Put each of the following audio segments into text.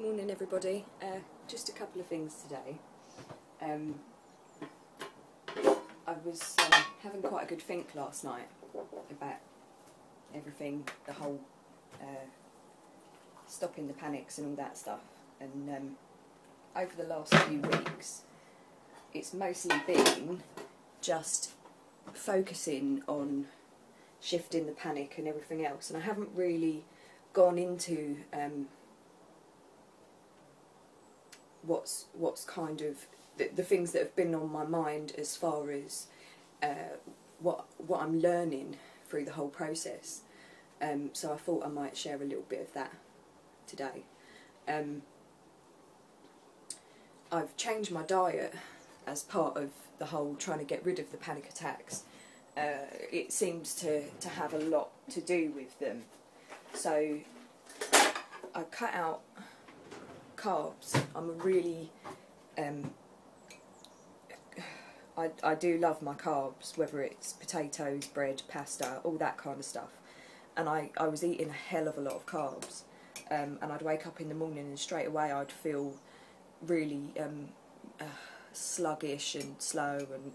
Morning everybody. Just a couple of things today. I was having quite a good think last night about everything, the whole stopping the panics and all that stuff, and over the last few weeks it's mostly been just focusing on shifting the panic and everything else, and I haven't really gone into what's kind of the things that have been on my mind as far as what I'm learning through the whole process. So I thought I might share a little bit of that today. I've changed my diet as part of the whole trying to get rid of the panic attacks. It seems to have a lot to do with them. So I cut out carbs. I'm a really I do love my carbs, whether it's potatoes, bread, pasta, all that kind of stuff, and I was eating a hell of a lot of carbs, and I'd wake up in the morning and straight away I'd feel really sluggish and slow and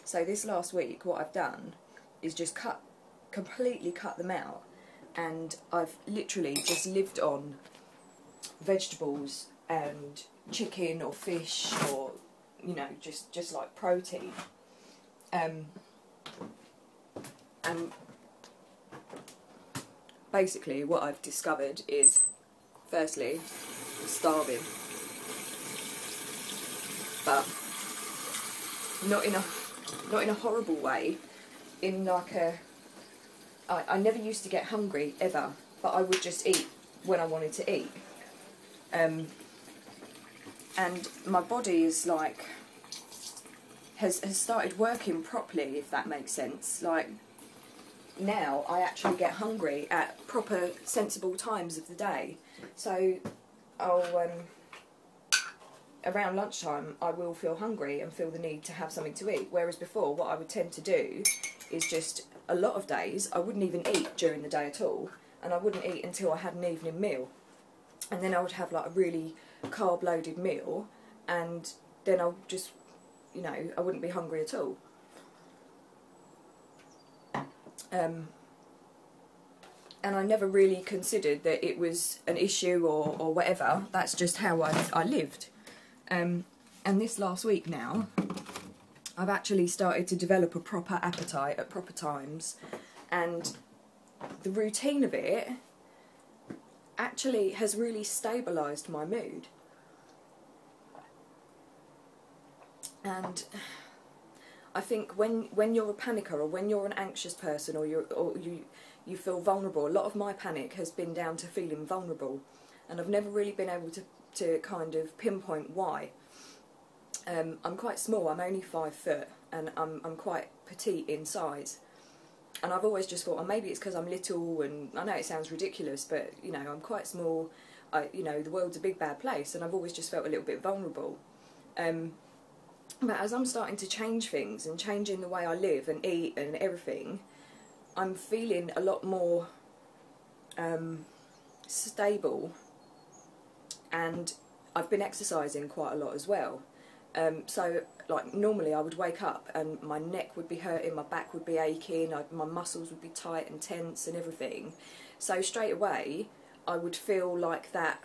So this last week what I've done is just completely cut them out, and I've literally just lived on vegetables and chicken or fish, or you know, just like protein, and basically what I've discovered is, firstly, I'm starving, but not in a horrible way, in like I never used to get hungry ever, but I would just eat when I wanted to eat. And my body is like has started working properly, if that makes sense. Like now I actually get hungry at proper sensible times of the day. So I'll around lunchtime I will feel hungry and feel the need to have something to eat, whereas before what I would tend to do is just a lot of days I wouldn't even eat during the day at all, and I wouldn't eat until I had an evening meal. And then I would have like a really carb-loaded meal, and then I'll just, you know, I wouldn't be hungry at all. And I never really considered that it was an issue or whatever. That's just how I lived. And this last week now, I've actually started to develop a proper appetite at proper times, and the routine of it actually has really stabilised my mood. And I think when you're a panicker, or when you're an anxious person, or you feel vulnerable, a lot of my panic has been down to feeling vulnerable, and I've never really been able to kind of pinpoint why. I'm quite small, I'm only 5 foot, and I'm quite petite in size. And I've always just thought, oh, maybe it's because I'm little, and I know it sounds ridiculous, but, you know, I'm quite small, you know, the world's a big bad place, and I've always just felt a little bit vulnerable. But as I'm starting to change things, and changing the way I live and eat and everything, I'm feeling a lot more stable, and I've been exercising quite a lot as well. So, like, normally I would wake up and my neck would be hurting, my back would be aching, my muscles would be tight and tense and everything. So straight away I would feel like that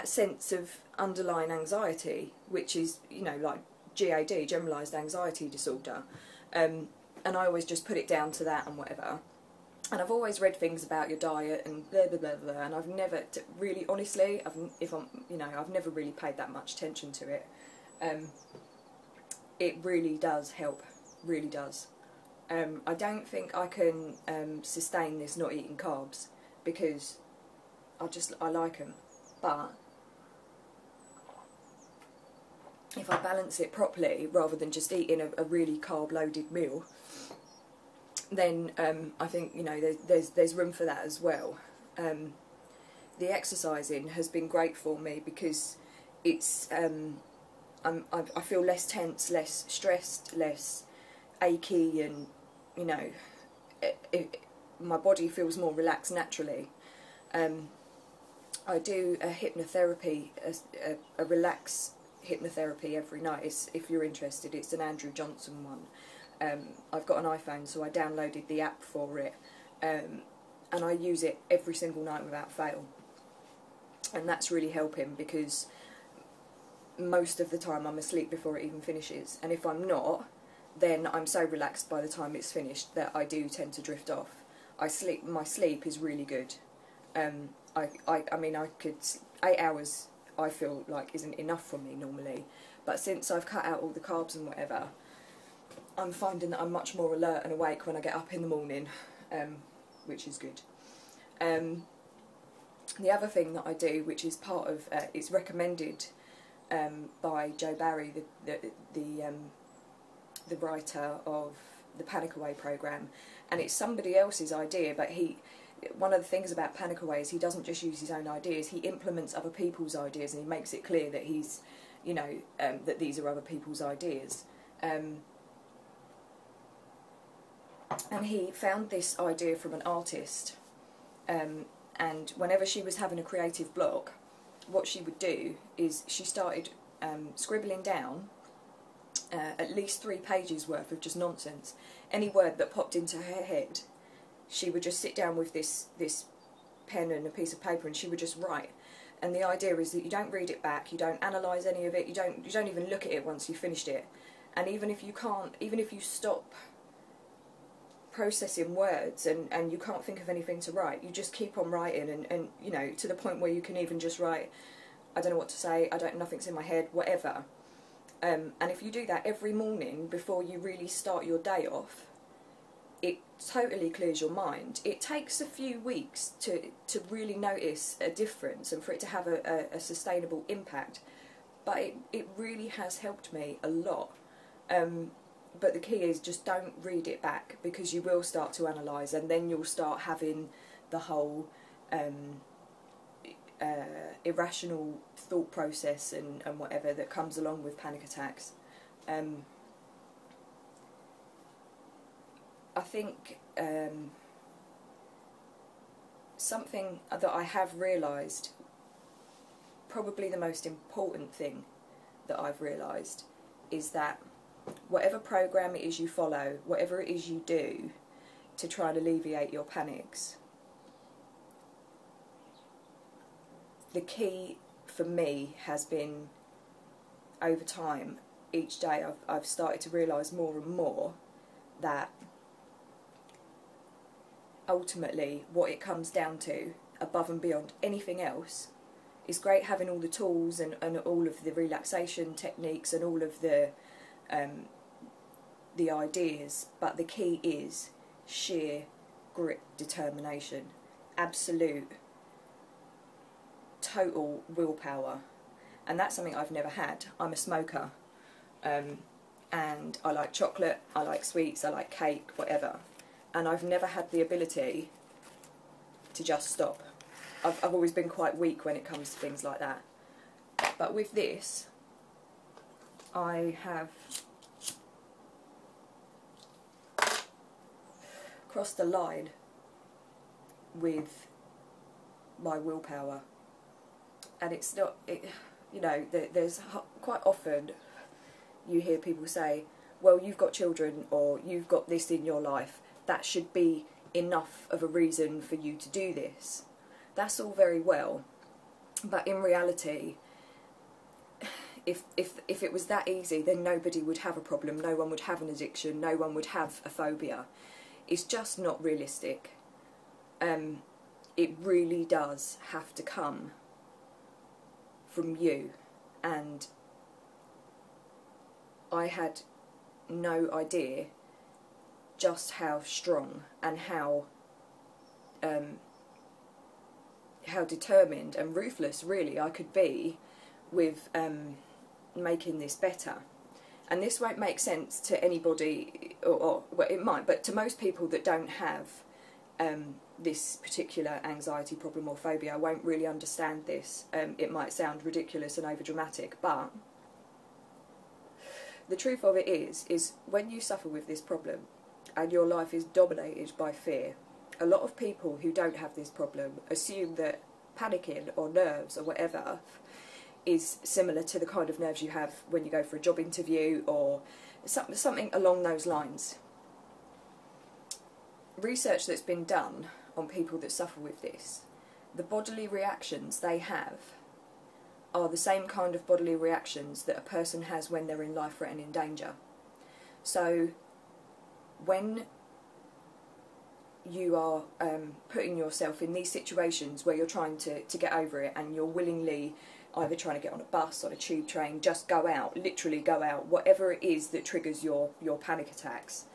sense of underlying anxiety, which is, you know, like GAD, generalised anxiety disorder. And I always just put it down to that and whatever. And I've always read things about your diet and blah blah blah blah, and I've never really, honestly, I've never really paid that much attention to it. It really does help, really does. I don't think I can sustain this not eating carbs, because I like them, but if I balance it properly rather than just eating a really carb loaded meal, then I think, you know, there's room for that as well. The exercising has been great for me, because it's I feel less tense, less stressed, less achy, and, you know, my body feels more relaxed naturally. I do a hypnotherapy, a relax hypnotherapy every night. If you're interested, it's an Andrew Johnson one. I've got an iPhone, so I downloaded the app for it, and I use it every single night without fail. And that's really helping, because most of the time I'm asleep before it even finishes, and if I'm not, then I'm so relaxed by the time it's finished that I do tend to drift off. My sleep is really good. I mean, 8 hours I feel like isn't enough for me normally, but since I've cut out all the carbs and whatever, I'm finding that I'm much more alert and awake when I get up in the morning, which is good. The other thing that I do, which is part of, it's recommended by Joe Barry, the writer of the Panic Away programme, and it's somebody else's idea, but one of the things about Panic Away is he doesn't just use his own ideas, he implements other people's ideas, and he makes it clear that he's, you know, that these are other people's ideas. And he found this idea from an artist, and whenever she was having a creative block, what she would do is she started scribbling down at least 3 pages worth of just nonsense. Any word that popped into her head, she would just sit down with this pen and a piece of paper, and she would just write. And the idea is that you don't read it back, you don't analyse any of it, you don't even look at it once you've finished it. And even if you stop processing words and you can't think of anything to write, you just keep on writing, and you know, to the point where you can even just write, I don't know what to say, nothing's in my head, whatever. And if you do that every morning before you really start your day off, it totally clears your mind. It takes a few weeks to really notice a difference and for it to have a sustainable impact, but it really has helped me a lot. But the key is, just don't read it back, because you will start to analyse, and then you'll start having the whole irrational thought process and whatever that comes along with panic attacks. I think something that I have realised, probably the most important thing that I've realised, is that whatever program it is you follow, whatever it is you do to try and alleviate your panics, the key for me has been, over time, each day I've started to realise more and more that ultimately what it comes down to, above and beyond anything else, is great having all the tools and all of the relaxation techniques and all of the ideas, but the key is sheer grit, determination, absolute, total willpower. And that's something I've never had. I'm a smoker, and I like chocolate, I like sweets, I like cake, whatever, and I've never had the ability to just stop. I've always been quite weak when it comes to things like that, but with this I have crossed the line with my willpower. And it's not, you know, there's quite often you hear people say, well, you've got children, or you've got this in your life, that should be enough of a reason for you to do this. That's all very well, but in reality, if it was that easy, then nobody would have a problem, no one would have an addiction, no one would have a phobia. It's just not realistic. It really does have to come from you, and I had no idea just how strong and how determined and ruthless really I could be with making this better. And this won't make sense to anybody, or well, it might, but to most people that don't have this particular anxiety problem or phobia won't really understand this. It might sound ridiculous and overdramatic, but the truth of it is when you suffer with this problem and your life is dominated by fear, a lot of people who don't have this problem assume that panicking or nerves or whatever is similar to the kind of nerves you have when you go for a job interview or something along those lines. Research that's been done on people that suffer with this, the bodily reactions they have are the same kind of bodily reactions that a person has when they're in life-threatening danger. So when you are putting yourself in these situations where you're trying to get over it, and you're willingly either trying to get on a bus, on a tube train, just go out, literally go out, whatever it is that triggers your panic attacks.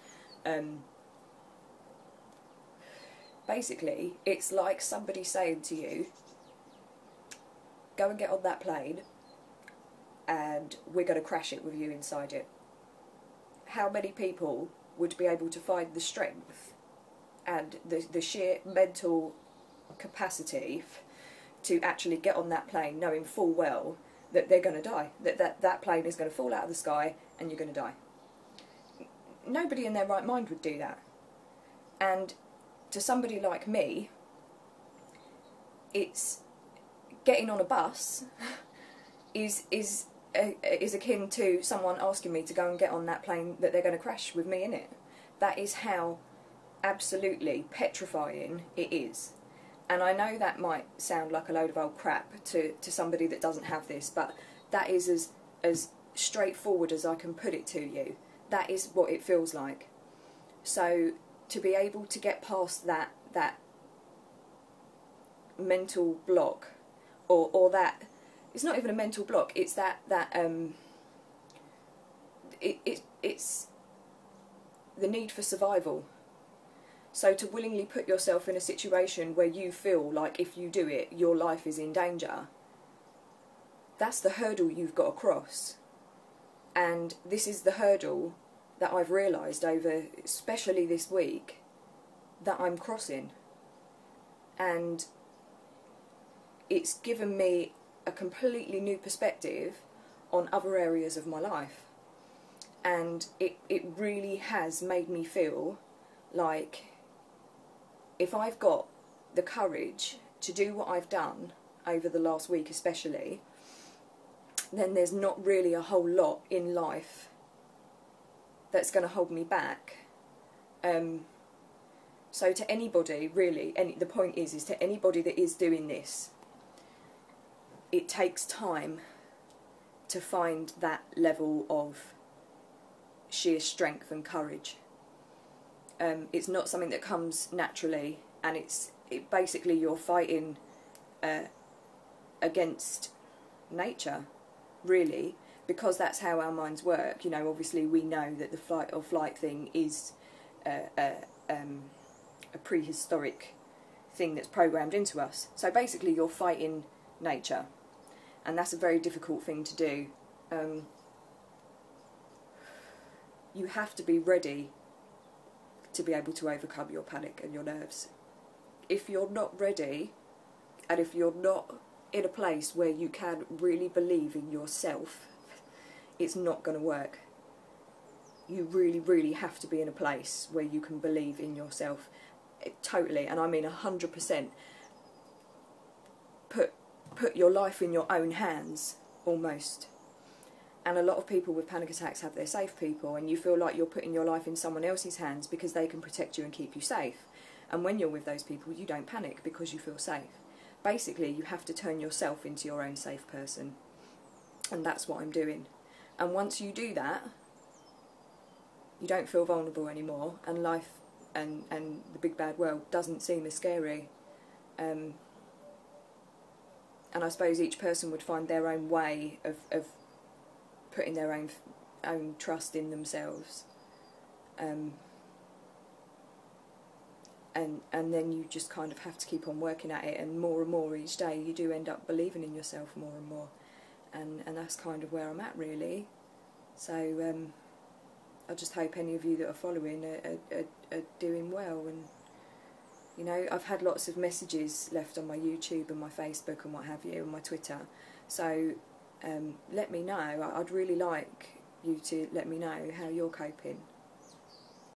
Basically, it's like somebody saying to you, go and get on that plane and we're going to crash it with you inside it. How many people would be able to find the strength and the sheer mental capacity to actually get on that plane knowing full well that they're going to die, that plane is going to fall out of the sky and you're going to die? Nobody in their right mind would do that. And to somebody like me, it's getting on a bus is akin to someone asking me to go and get on that plane that they're going to crash with me in it. That is how absolutely petrifying it is. And I know that might sound like a load of old crap to somebody that doesn't have this, but that is as straightforward as I can put it to you. That is what it feels like. So to be able to get past that mental block, or that, it's not even a mental block, it's it's the need for survival. So to willingly put yourself in a situation where you feel like if you do it, your life is in danger, that's the hurdle you've got to cross. And this is the hurdle that I've realised over, especially this week, that I'm crossing. And it's given me a completely new perspective on other areas of my life. And it really has made me feel like if I've got the courage to do what I've done over the last week especially, then there's not really a whole lot in life that's going to hold me back. So to anybody, really, the point is to anybody that is doing this, it takes time to find that level of sheer strength and courage. It's not something that comes naturally, and basically you're fighting against nature, really, because that's how our minds work. You know, obviously we know that the fight or flight thing is a prehistoric thing that's programmed into us. So basically you're fighting nature, and that's a very difficult thing to do. You have to be ready to be able to overcome your panic and your nerves. If you're not ready, and if you're not in a place where you can really believe in yourself, it's not going to work. You really, really have to be in a place where you can believe in yourself. Totally, and I mean 100%. Put your life in your own hands, almost. And a lot of people with panic attacks have their safe people, and you feel like you're putting your life in someone else's hands because they can protect you and keep you safe. And when you're with those people, you don't panic because you feel safe. Basically, you have to turn yourself into your own safe person. And that's what I'm doing. And once you do that, you don't feel vulnerable anymore, and life and the big bad world doesn't seem as scary. And I suppose each person would find their own way of putting their own trust in themselves, and then you just kind of have to keep on working at it, and more each day you do end up believing in yourself more and more, and that's kind of where I'm at, really. So I just hope any of you that are following are doing well. And you know, I've had lots of messages left on my YouTube and my Facebook and what have you, and my Twitter, so let me know. I'd really like you to let me know how you're coping.